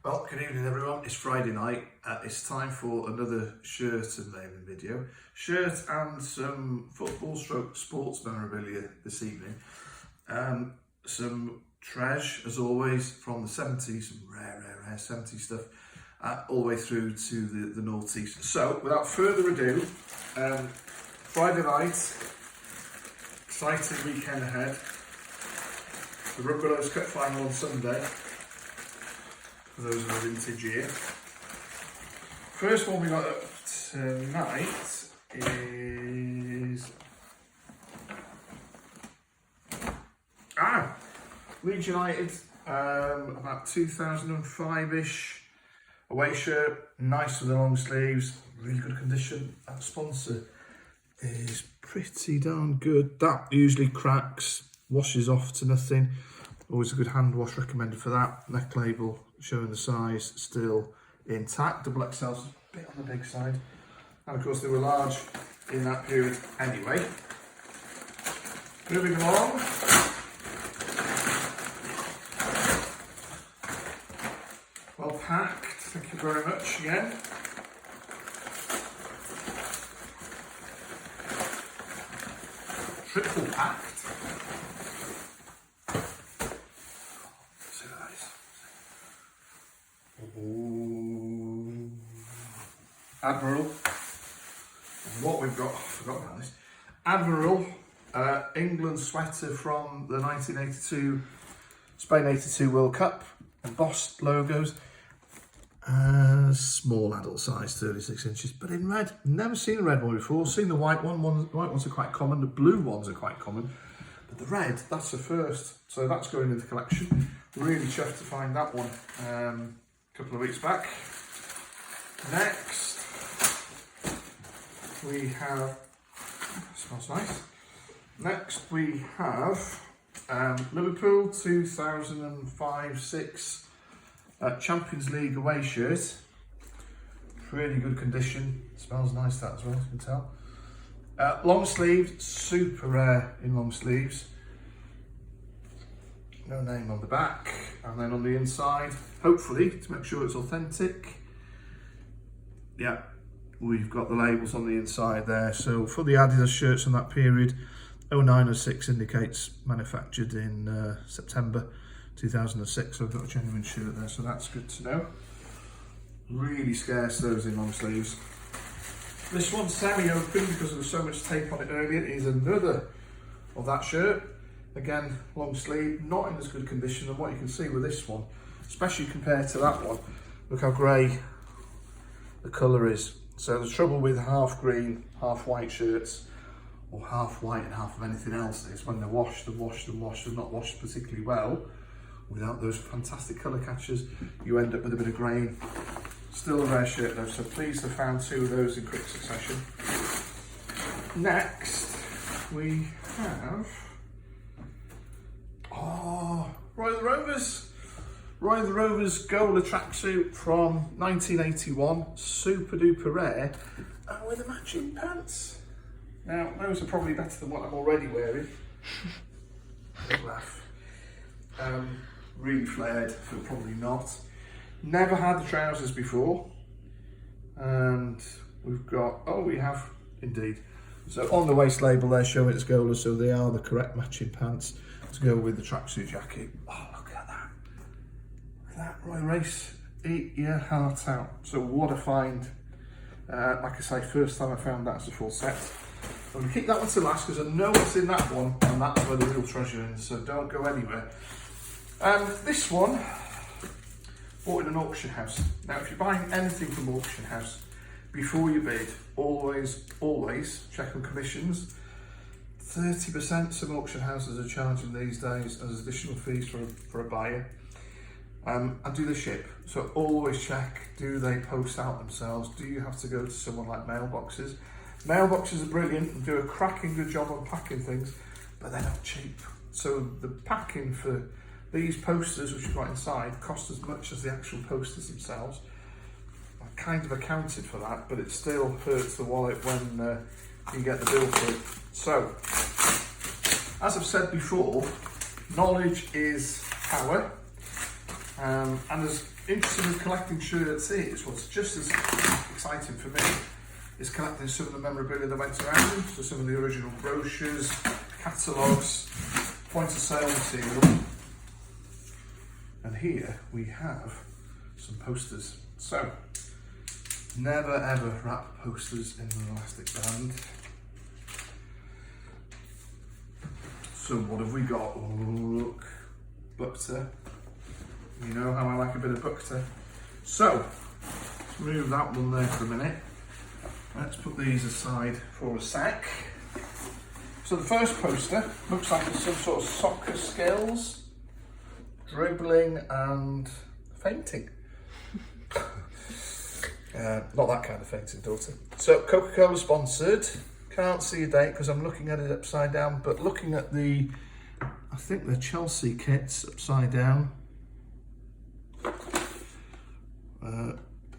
Well, good evening everyone, it's Friday night, it's time for another shirt unveiling video. Shirt and some football stroke sports memorabilia this evening. Some treasure as always from the 70s, some rare 70s stuff, all the way through to the noughties. So without further ado, Friday night, exciting weekend ahead. The Rugby Cup final on Sunday. For those of the vintage year. First one we got up tonight is Leeds United, about 2005-ish, away shirt, nice with the long sleeves, really good condition. That sponsor is pretty darn good. That usually cracks, washes off to nothing. Always a good hand wash recommended for that. Neck label showing the size still intact. Double XL's a bit on the big side. And of course they were large in that period anyway. Moving along. Well packed, thank you very much again. Triple packed. Ooh. Admiral, and what we've got, I forgot about this. Admiral, England sweater from the 1982 Spain 82 World Cup, embossed logos, small adult size, 36 inches, but in red. Never seen a red one before. Seen the white one. The white ones are quite common, the blue ones are quite common, but the red, that's the first. So that's going into the collection. Really chuffed to find that one. Couple of weeks back. Next, we have, smells nice. Next we have Liverpool 2005-06 Champions League away shirt. Pretty good condition. Smells nice that as well, as you can tell. Long sleeved, super rare in long sleeves. No name on the back, and then on the inside, hopefully, to make sure it's authentic, yeah, we've got the labels on the inside there. So for the Adidas shirts from that period, 09-06 indicates manufactured in September 2006, so I've got a genuine shirt there, so that's good to know. Really scarce those in long sleeves. This one's semi-open because there was so much tape on it earlier. It is another of that shirt. Again, long sleeve, not in as good condition, and what you can see with this one, especially compared to that one, look how grey the colour is. So the trouble with half green, half white shirts, or half white and half of anything else, is when they're washed and not washed particularly well, without those fantastic colour catchers, you end up with a bit of grain. Still a rare shirt though, so pleased to have found two of those in quick succession. Next, we have Roy the Rovers. Roy the Rovers Gola tracksuit from 1981, super duper rare, and with the matching pants. Now, those are probably better than what I'm already wearing. Big laugh. Really flared, but probably not. Never had the trousers before. And we've got, we have indeed. So on the waist label they're showing it's Gola, so they are the correct matching pants to go with the tracksuit jacket. Oh, look at that. Look at that, Roy Race. Eat your heart out. So what a find. Like I say, first time I found that as a full set. I'm going to keep that one to last because I know what's in that one, and that's where the real treasure is, so don't go anywhere. This one, bought in an auction house. Now, if you're buying anything from auction house, before you bid, always check on commissions. 30% some auction houses are charging these days as additional fees for a buyer. And do they ship? So always check, do they post out themselves? Do you have to go to someone like mailboxes? Mailboxes are brilliant and do a cracking good job on packing things, but they're not cheap. So the packing for these posters, which you've got inside, cost as much as the actual posters themselves. I kind of accounted for that, but it still hurts the wallet when you get the bill for it. So, as I've said before, knowledge is power. And as interesting as collecting shirts is, what's just as exciting for me is collecting some of the memorabilia that went around them, so some of the original brochures, catalogues, point of sale material. And here we have some posters. So, never ever wrap posters in an elastic band. So what have we got? Oh, look, Bukta. You know how I like a bit of Bukta. So, let's move that one there for a minute. Let's put these aside for a sec. So the first poster looks like it's some sort of soccer skills, dribbling and fainting. Not that kind of fainting, daughter. So Coca-Cola sponsored. Can't see a date because I'm looking at it upside down, but looking at the, I think the Chelsea kits upside down.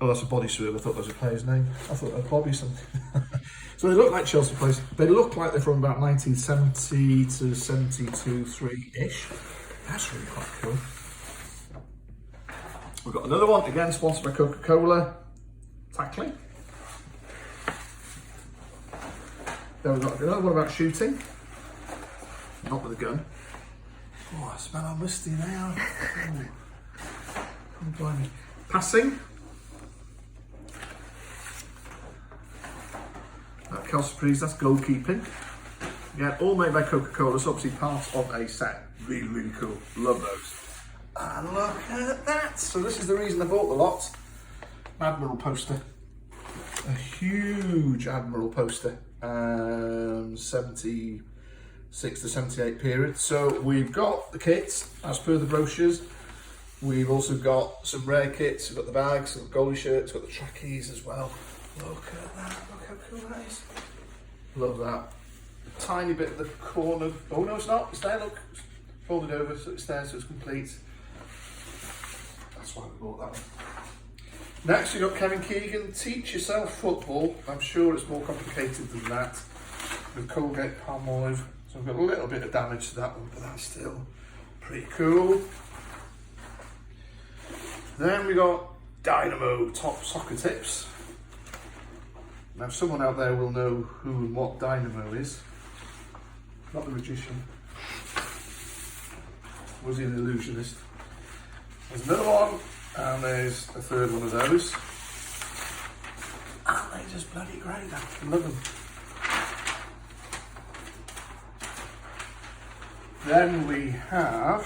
Oh, that's a body swerve. I thought that was a player's name. I thought that was Bobby something. So they look like Chelsea players. They look like they're from about 1970 to 72, 3-ish. That's really quite cool. We've got another one, again sponsored by Coca-Cola. Tackling. Then we've got another one about shooting. Not with a gun. Oh, I smell how musty now. Oh, blimey. Passing. Cal Surprise, that's goalkeeping. Yeah, all made by Coca-Cola. It's obviously part of a set. Really, really cool. Love those. And look at that. So this is the reason I bought the lot. Admiral poster. A huge Admiral poster. 76 to 78 period. So we've got the kits as per the brochures. We've also got some rare kits. We've got the bags, we've got goalie shirts, we've got the trackies as well. Look at that, look how cool that is. Love that. Tiny bit at the corner. Oh no, it's not, it's there, look. It's folded over so it's there, so it's complete. That's why we bought that one. Next we've got Kevin Keegan, Teach Yourself Football. I'm sure it's more complicated than that. With Colgate Palmolive. So we've got a little bit of damage to that one, but that's still pretty cool. Then we got Dynamo Top Soccer Tips. Now someone out there will know who and what Dynamo is. Not the magician. Was he an illusionist? There's another one, and there's a third one of those. And they're just bloody great, I love them. Then we have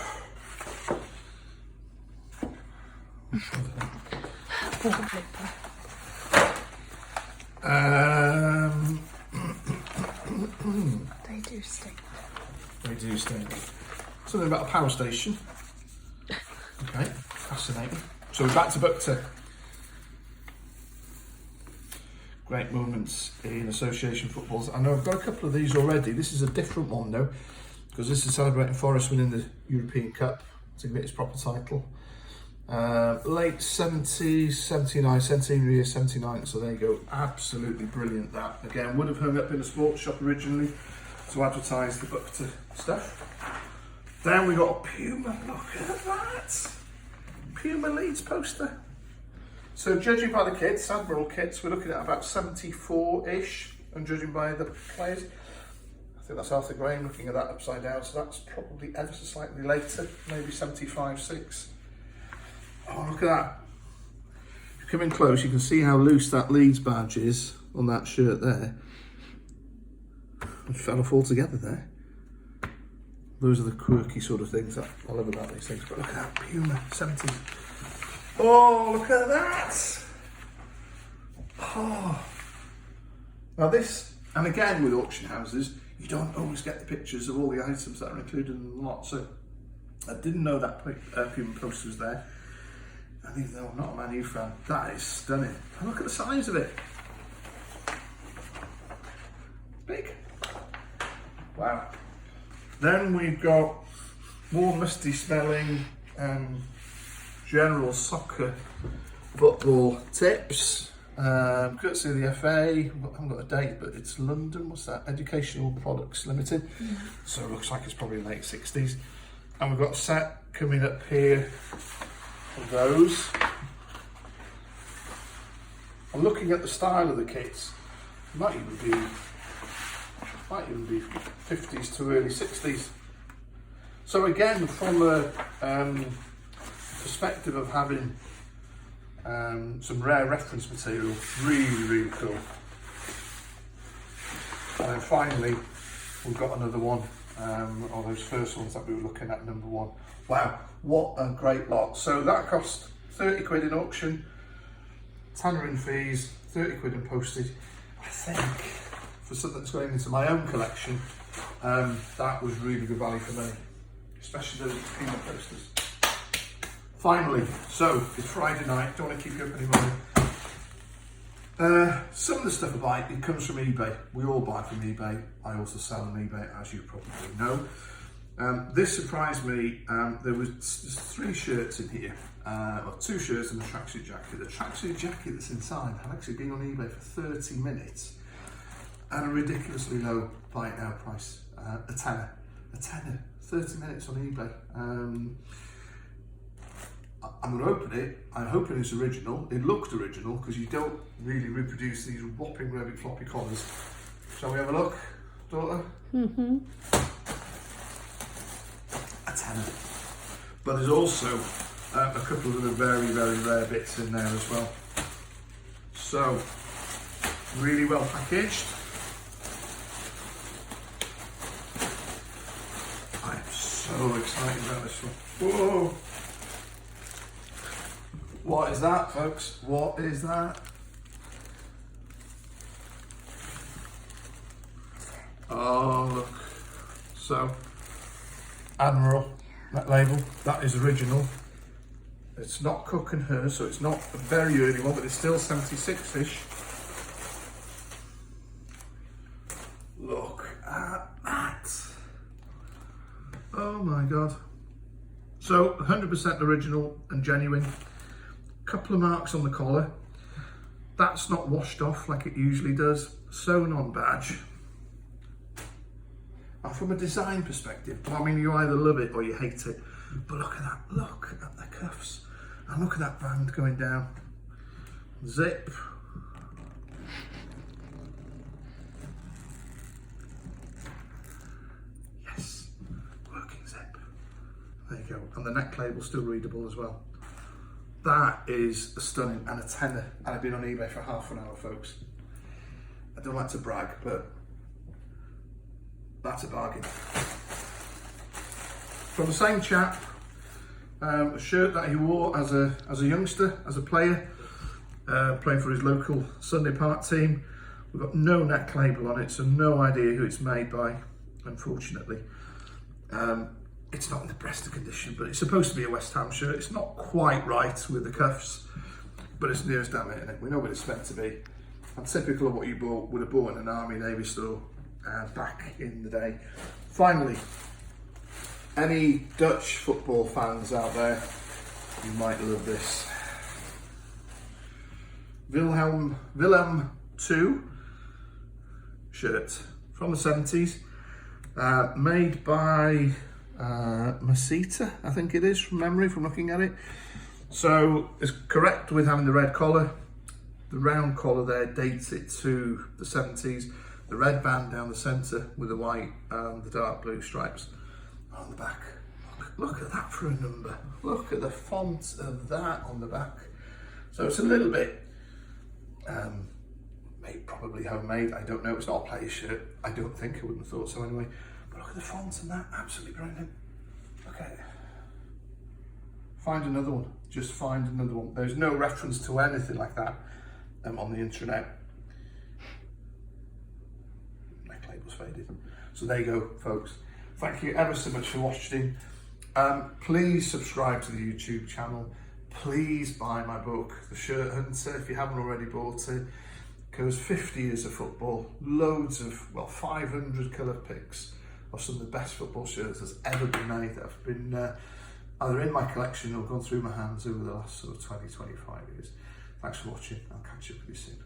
they do stink. They do stink. Something about a power station. Okay, fascinating. So we're back to Bukta. Great moments in association footballs. I know I've got a couple of these already. This is a different one though, because this is celebrating Forest winning the European Cup to get its proper title. Late 70s, 79, centenary year 79, so there you go. Absolutely brilliant that. Again, would have hung up in a sports shop originally to advertise the Bukta stuff. Then we got a Puma, look at that. Puma Leeds poster. So judging by the kits, Admiral kits, we're looking at about 74-ish, and judging by the players, I think that's Arthur Graham looking at that upside down, so that's probably ever so slightly later, maybe 75, 6. Oh, look at that. If you come in close, you can see how loose that Leeds badge is on that shirt there. It fell off altogether there. Those are the quirky sort of things that I love about these things. But look at that Puma 70s. Oh, look at that. Oh. Now this, and again with auction houses, you don't always get the pictures of all the items that are included in the lot. So I didn't know that Puma poster was there. And even though I'm not a Man U fan, that is stunning. And look at the size of it. Big. Wow. Then we've got more musty smelling general soccer football tips. Courtesy of the FA, I haven't got a date, but it's London, what's that? Educational Products Limited. So it looks like it's probably late 60s. And we've got a set coming up here of those. I'm looking at the style of the kits. Might even be 50s to early 60s. So again, from a perspective of having some rare reference material, really cool. And then finally, we've got another one, or those first ones that we were looking at, number one. Wow, what a great lot. So that cost 30 quid in auction, tenner in fees, 30 quid in postage. I think for something that's going into my own collection, that was really good value for money, especially those Puma posters. Finally, so it's Friday night, don't want to keep you up anymore. Some of the stuff I buy, it comes from eBay. We all buy from eBay. I also sell on eBay, as you probably know. This surprised me. There was 3 shirts in here, well, 2 shirts and a tracksuit jacket. The tracksuit jacket that's inside had actually been on eBay for 30 minutes at a ridiculously low buy it now price, a tenner, 30 minutes on eBay. I'm going to open it. I'm hoping it's original. It looked original because you don't really reproduce these whopping rabbit floppy collars. Shall we have a look, daughter? Mm-hmm. A tenner. But there's also a couple of other very rare bits in there as well. So, really well packaged. I am so excited about this one. Whoa! What is that, folks? What is that? Oh, look. So, Admiral, that label, that is original. It's not Cook and Her, so it's not a very early one, but it's still 76-ish. Look at that. Oh my God. So, 100% original and genuine. Couple of marks on the collar. That's not washed off like it usually does. Sewn on badge. And from a design perspective, I mean, you either love it or you hate it. But look at that, look at the cuffs. And look at that band going down. Zip. Yes, working zip. There you go. And the neck label's still readable as well. That is stunning, and a tenner, and I've been on eBay for half an hour, folks. I don't like to brag, but that's a bargain. From the same chap, a shirt that he wore as a youngster, as a player, playing for his local Sunday Park team. We've got no neck label on it, so no idea who it's made by, unfortunately. It's not in the best of condition, but it's supposed to be a West Ham shirt. It's not quite right with the cuffs, but it's near as damn it, isn't it? We know what it's meant to be. And typical of what you would have bought in an Army Navy store back in the day. Finally, any Dutch football fans out there, you might love this. Willem II shirt from the 70s, made by Masita, I think it is, from memory, from looking at it. So it's correct with having the red collar. The round collar there dates it to the 70s. The red band down the centre with the white and the dark blue stripes on the back. Look at that for a number. Look at the font of that on the back. So it's a little bit made, probably homemade. I don't know. It's not a player shirt. I don't think. I wouldn't have thought so anyway. But look at the font and that. Absolutely brilliant. Look at it. Find another one. Just find another one. There's no reference to anything like that on the internet. Neck label's faded. So there you go, folks. Thank you ever so much for watching. Please subscribe to the YouTube channel. Please buy my book, The Shirt Hunter, if you haven't already bought it. Covers 50 years of football, loads of, well, 500 colour pics of some of the best football shirts that's ever been made that have been either in my collection or gone through my hands over the last sort of 20-25 years. Thanks for watching. I'll catch up with you soon.